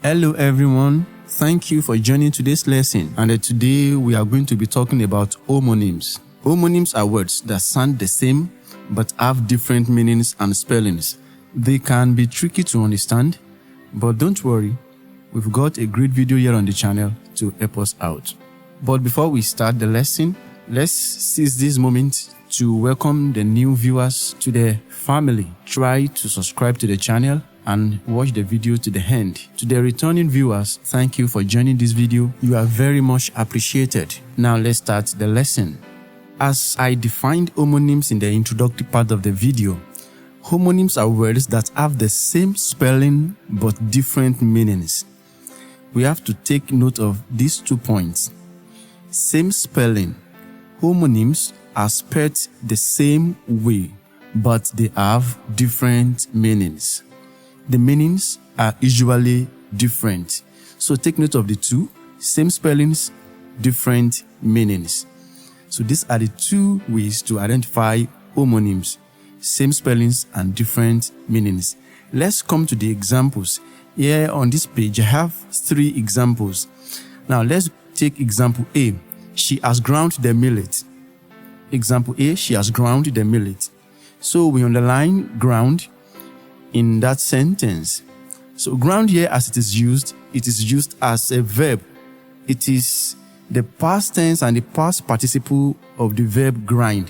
Hello everyone, thank you for joining today's lesson, and today we are going to be talking about homonyms. Homonyms are words that sound the same but have different meanings and spellings. They can be tricky to understand, but don't worry, we've got a great video here on the channel to help us out. But before we start the lesson, let's seize this moment to welcome the new viewers to the family. Try to subscribe to the channel and watch the video to the end. To the returning viewers, thank you for joining this video. You are very much appreciated. Now let's start the lesson. As I defined homonyms in the introductory part of the video, homonyms are words that have the same spelling but different meanings. We have to take note of these 2 points. Same spelling. Homonyms are spelled the same way, but they have different meanings. The meanings are usually different. So take note of the two: same spellings, different meanings. So these are the 2 ways to identify homonyms: same spellings and different meanings. Let's come to the examples. Here on this page, I have 3 examples. Now let's take example A. She has ground the millet. Example A, she has ground the millet. So we underline ground in that sentence. So ground here, as it is used as a verb. It is the past tense and the past participle of the verb grind.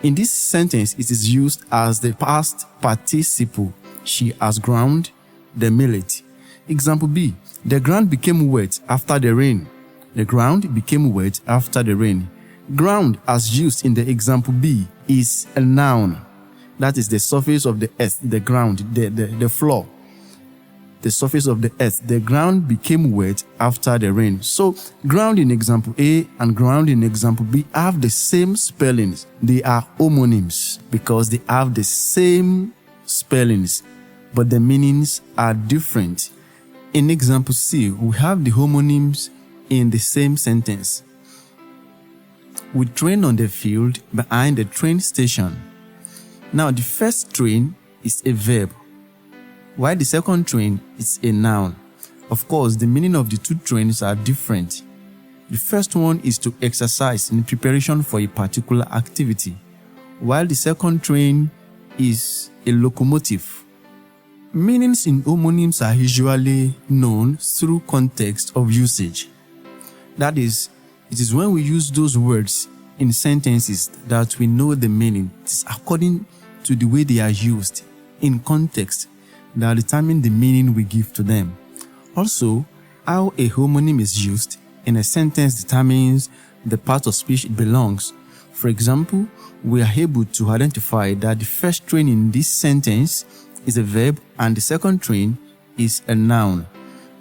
In this sentence, it is used as the past participle. She has ground the millet. Example B, the ground became wet after the rain. The ground became wet after the rain. Ground, as used in the example B, is a noun. That is the surface of the earth, the ground, the floor. The surface of the earth. The ground became wet after the rain. So, ground in example A and ground in example B have the same spellings. They are homonyms because they have the same spellings, but the meanings are different. In example C, we have the homonyms in the same sentence. We train on the field behind the train station. Now, the first train is a verb, while the second train is a noun. Of course, the meaning of the 2 trains are different. The first one is to exercise in preparation for a particular activity, while the second train is a locomotive. Meanings in homonyms are usually known through context of usage. That is, it is when we use those words in sentences that we know the meaning. It is according to the way they are used in context that determine the meaning we give to them. Also, how a homonym is used in a sentence determines the part of speech it belongs. For example, we are able to identify that the first train in this sentence is a verb and the second train is a noun.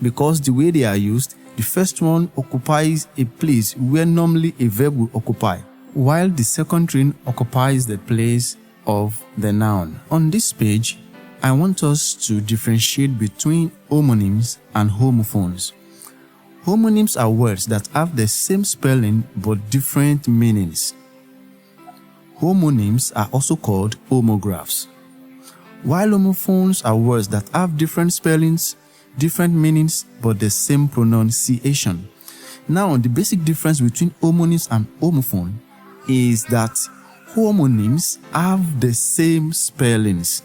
Because the way they are used, the first one occupies a place where normally a verb will occupy, while the second train occupies the place of the noun. On this page, I want us to differentiate between homonyms and homophones. Homonyms are words that have the same spelling but different meanings. Homonyms are also called homographs, while homophones are words that have different spellings, different meanings, but the same pronunciation. Now, the basic difference between homonyms and homophone is that homonyms have the same spellings.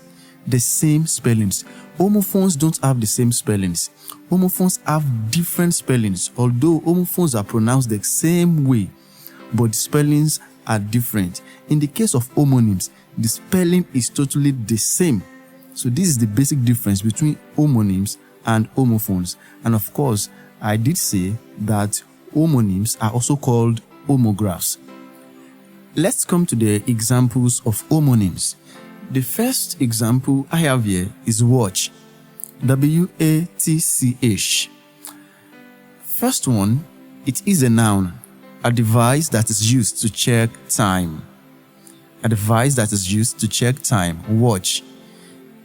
Homophones don't have the same spellings. Homophones have different spellings, although homophones are pronounced the same way, but the spellings are different. In the case of homonyms, the spelling is totally the same. So this is the basic difference between homonyms and homophones. And of course, I did say that homonyms are also called homographs. Let's come to the examples of homonyms. The first example I have here is watch. W-A-T-C-H. First one, it is a noun, a device that is used to check time. A device that is used to check time. Watch.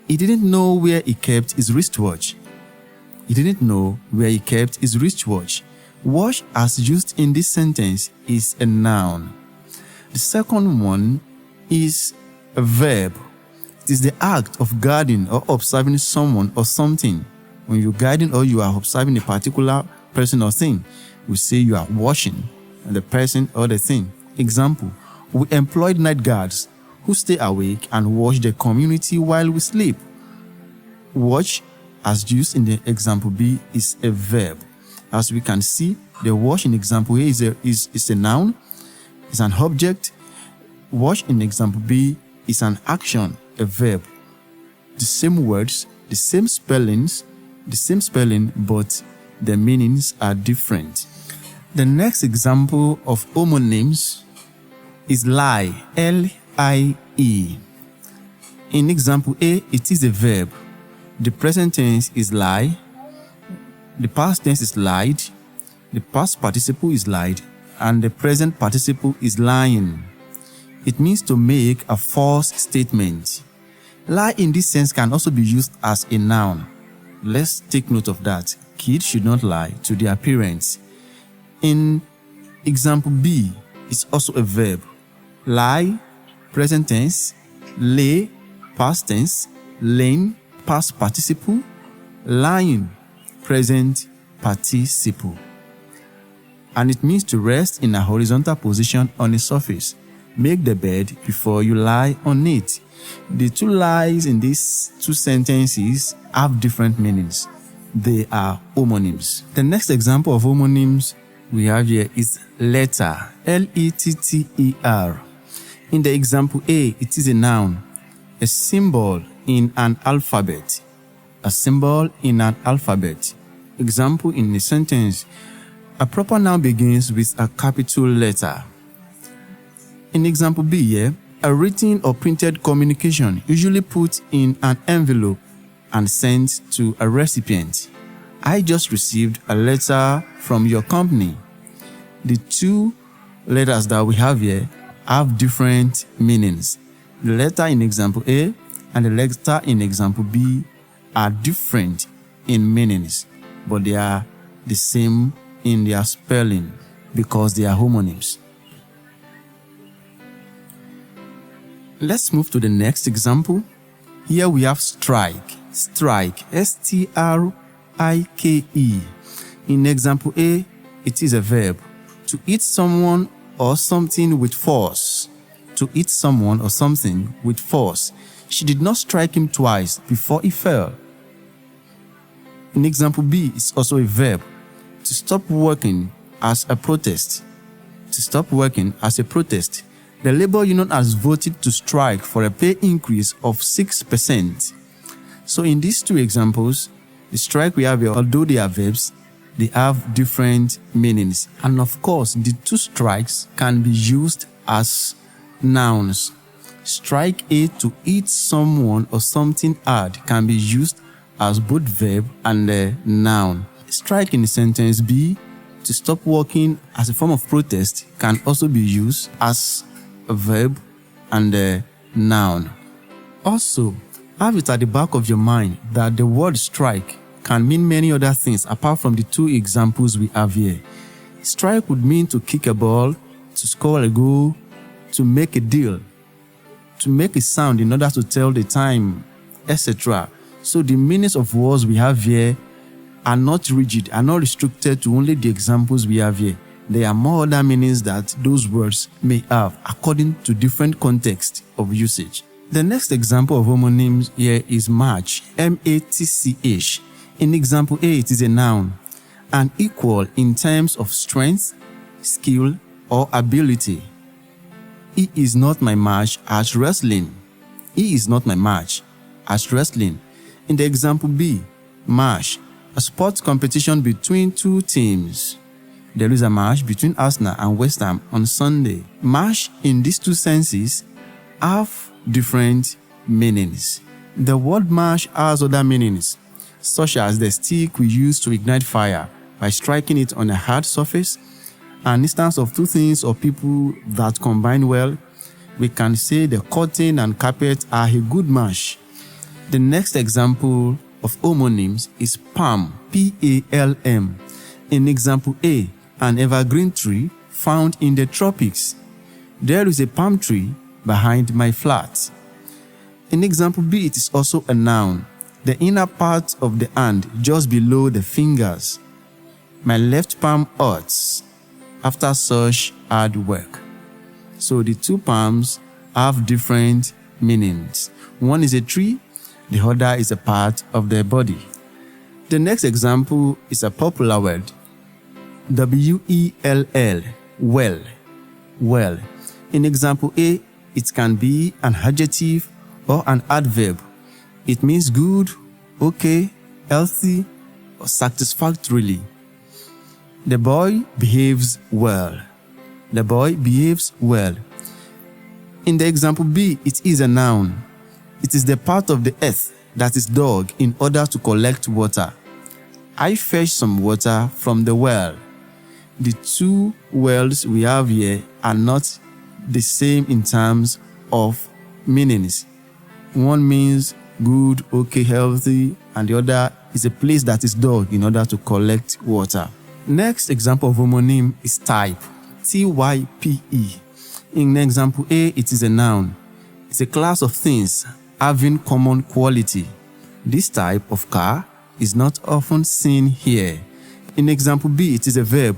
He didn't know where he kept his wristwatch. He didn't know where he kept his wristwatch. Watch, as used in this sentence, is a noun. The second one is a verb. It is the act of guarding or observing someone or something. When you're guiding or you are observing a particular person or thing, we say you are watching the person or the thing. Example, we employed night guards who stay awake and watch the community while we sleep. Watch, as used in the example B, is a verb. As we can see, the watch in example A is a noun, is an object. Watch in example B is an action, a verb. The same words, the same spelling, but the meanings are different. The next example of homonyms is lie, L-I-E. In example A, it is a verb. The present tense is lie, the past tense is lied, the past participle is lied, and the present participle is lying. It means to make a false statement. Lie in this sense can also be used as a noun. Let's take note of that. Kids should not lie to their parents. In example B, it's also a verb. Lie, present tense, lay, past tense, laying, past participle, lying, present participle. And it means to rest in a horizontal position on a surface. Make the bed before you lie on it. The two lies in these two sentences have different meanings. They are homonyms. The next example of homonyms we have here is letter, L-E-T-T-E-R. In the example A, it is a noun, a symbol in an alphabet. A symbol in an alphabet. Example in the sentence, a proper noun begins with a capital letter. In example B here, a written or printed communication usually put in an envelope and sent to a recipient. I just received a letter from your company. The two letters that we have here have different meanings. The letter in example A and the letter in example B are different in meanings, but they are the same in their spelling because they are homonyms. Let's move to the next example. Here we have strike. Strike, S-T-R-I-K-E. In example A, it is a verb. To hit someone or something with force. To hit someone or something with force. She did not strike him twice before he fell. In example B, it's also a verb. To stop working as a protest. To stop working as a protest. The labor union has voted to strike for a pay increase of 6%. So in these two examples, the strike we have here, although they are verbs, they have different meanings. And of course, the two strikes can be used as nouns. Strike A, to hit someone or something hard, can be used as both verb and a noun. Strike in the sentence B, to stop working as a form of protest, can also be used as a verb and a noun. Also, have it at the back of your mind that the word strike can mean many other things apart from the two examples we have here. Strike would mean to kick a ball, to score a goal, to make a deal, to make a sound in order to tell the time, etc. So the meanings of words we have here are not rigid, are not restricted to only the examples we have here. There are more other meanings that those words may have according to different contexts of usage. The next example of homonyms here is match, M-A-T-C-H. In example A, it is a noun, and equal in terms of strength, skill, or ability. He is not my match at wrestling. He is not my match at wrestling. In the example B, match, a sports competition between two teams. There is a match between Arsenal and West Ham on Sunday. Match in these two senses have different meanings. The word match has other meanings, such as the stick we use to ignite fire by striking it on a hard surface. An instance of two things or people that combine well, we can say the curtain and carpet are a good match. The next example of homonyms is palm, P-A-L-M. In example A, an evergreen tree found in the tropics. There is a palm tree behind my flat. In example B, it is also a noun, the inner part of the hand just below the fingers. My left palm hurts after such hard work. So the two palms have different meanings. One is a tree, the other is a part of the body. The next example is a popular word, W-E-L-L, well, well. In example A, it can be an adjective or an adverb. It means good, okay, healthy, or satisfactorily. The boy behaves well. The boy behaves well. In the example B, it is a noun. It is the part of the earth that is dug in order to collect water. I fetch some water from the well. The two wells we have here are not the same in terms of meanings. One means good, okay, healthy, and the other is a place that is dug in order to collect water. Next example of homonym is type, T-Y-P-E. In example A, it is a noun. It's a class of things having common quality. This type of car is not often seen here. In example B, it is a verb.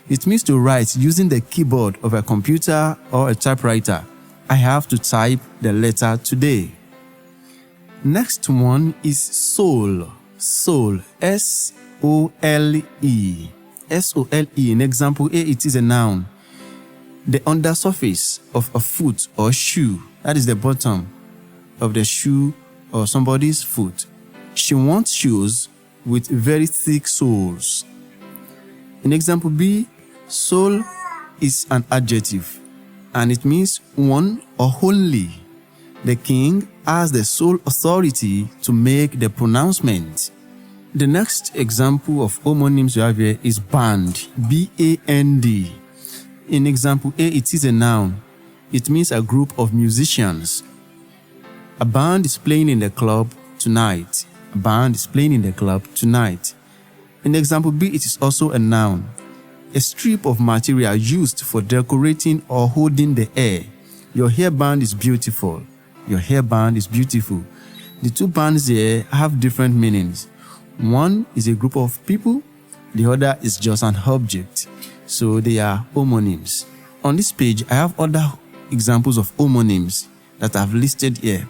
It means to write using the keyboard of a computer or a typewriter. I have to type the letter today. Next one is soul. Soul, S-O-L-E. S-O-L-E. In example A, it is a noun. The undersurface of a foot or shoe, that is the bottom of the shoe or somebody's foot. She wants shoes with very thick soles. In example B, soul is an adjective and it means one or only. The king has the sole authority to make the pronouncement. The next example of homonyms we have here is band, B-A-N-D. In example A, it is a noun. It means a group of musicians. A band is playing in the club tonight. A band is playing in the club tonight. In example B, it is also a noun. A strip of material used for decorating or holding the hair. Your hairband is beautiful. Your hairband is beautiful. The two bands here have different meanings. One is a group of people, the other is just an object. So they are homonyms. On this page, I have other examples of homonyms that I've listed here.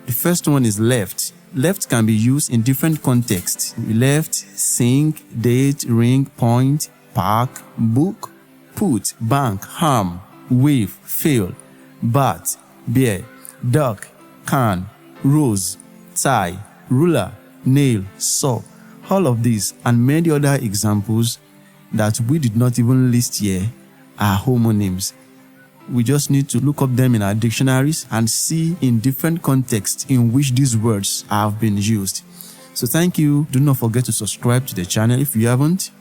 The first one is left. Left can be used in different contexts. Left, sink, date, ring, point, park, book, put, bank, harm, wave, fail, bat, bear, duck, can, rose, tie, ruler, nail, saw. All of these and many other examples that we did not even list here are homonyms. We just need to look up them in our dictionaries and see in different contexts in which these words have been used. So thank you. Do not forget to subscribe to the channel if you haven't.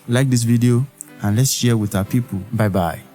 Like this video and let's share with our people. Bye bye.